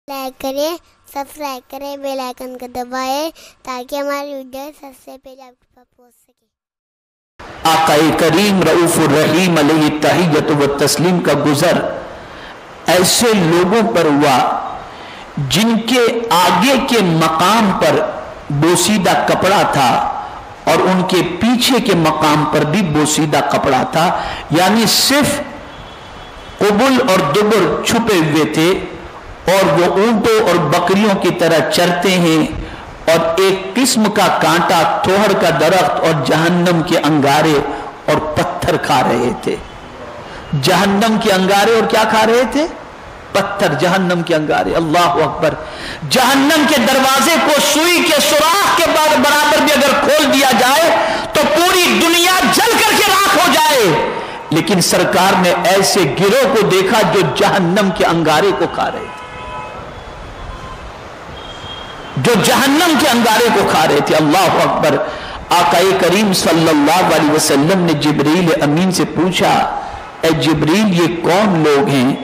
Like کریں، subscribe کریں، bell icon کو دبائیں تاکہ ہماری ویڈیو سب سے پہلے آپ کے پاس پہنچ سکے۔ آقا کریم رؤوف الرحیم علیہ التحیۃ والتسلیم کا گزر ایسے لوگوں پر ہوا جن کے آگے کے مقام پر بوسیدہ کپڑا تھا اور ان کے پیچھے کے مقام پر بھی بوسیدہ کپڑا تھا، یعنی صرف قبل اور دبر چھپے ہوئے تھے، اور وہ اونٹوں اور بکریوں کی طرح چرتے ہیں، اور ایک قسم کا کانٹا، تھوہڑ کا درخت اور جہنم کے انگارے اور پتھر کھا رہے تھے۔ جہنم کے انگارے اور کیا کھا رہے تھے؟ پتھر، جہنم کے انگارے۔ اللہ اکبر! جہنم کے دروازے کو سوئی کے سوراخ کے برابر بھی اگر کھول دیا جائے تو پوری دنیا جل کر کے راکھ ہو جائے، لیکن سرکار نے ایسے گروہ کو دیکھا جو جہنم کے انگارے کو کھا رہے تھے، جو جہنم کے انگارے کو کھا رہے تھے۔ اللہ اکبر! آقا کریم صلی اللہ علیہ وسلم نے جبریل امین سے پوچھا، اے جبریل یہ کون لوگ ہیں؟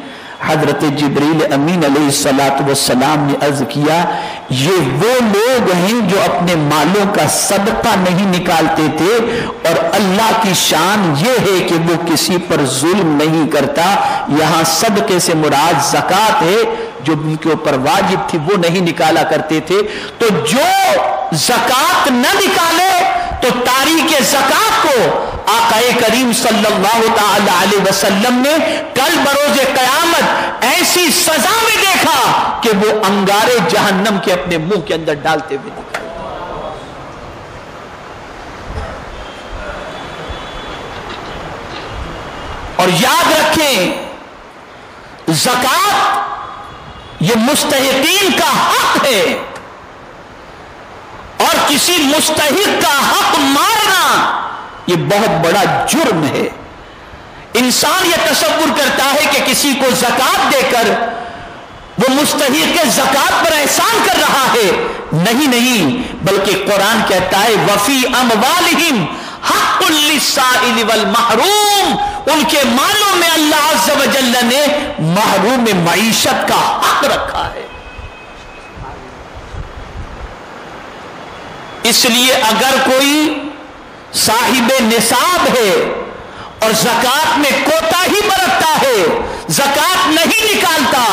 حضرت جبریل امین علیہ السلام نے عرض کیا، یہ وہ لوگ ہیں جو اپنے مالوں کا صدقہ نہیں نکالتے تھے، اور اللہ کی شان یہ ہے کہ وہ کسی پر ظلم نہیں کرتا۔ یہاں صدقے سے مراد زکوٰۃ ہے، جو ان کے اوپر واجب تھی وہ نہیں نکالا کرتے تھے۔ تو جو زکوٰۃ نہ نکالے تو تاریخ زکوٰۃ کو آقا کریم صلی اللہ تعالی علیہ وسلم نے کل بروز قیامت ایسی سزا میں دیکھا کہ وہ انگارے جہنم کے اپنے منہ کے اندر ڈالتے ہوئے دکھائے۔ اور یاد رکھیں، زکوٰۃ یہ مستحقین کا حق ہے، اور کسی مستحق کا حق مارنا یہ بہت بڑا جرم ہے۔ انسان یہ تصور کرتا ہے کہ کسی کو زکوٰۃ دے کر وہ مستحق زکوٰۃ پر احسان کر رہا ہے۔ نہیں، بلکہ قرآن کہتا ہے وَفِي أَمْوَالِهِمْ حَقٌّ لِلسَّائِلِ وَالْمَحْرُومِ، ان کے مالوں میں اللہ عز و جل نے محروم معیشت کا حق رکھا ہے۔ اس لیے اگر کوئی صاحب نصاب ہے اور زکوٰۃ میں کوتاہی برتتا ہے، زکوٰۃ نہیں نکالتا،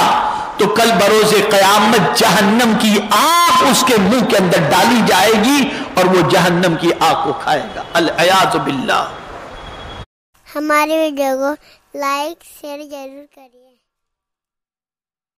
تو کل بروز قیامت جہنم کی آگ اس کے منہ کے اندر ڈالی جائے گی اور وہ جہنم کی آگ کو کھائے گا۔ العیاذ باللہ۔ ہماری ویڈیو کو لائک شیئر ضرور کریے۔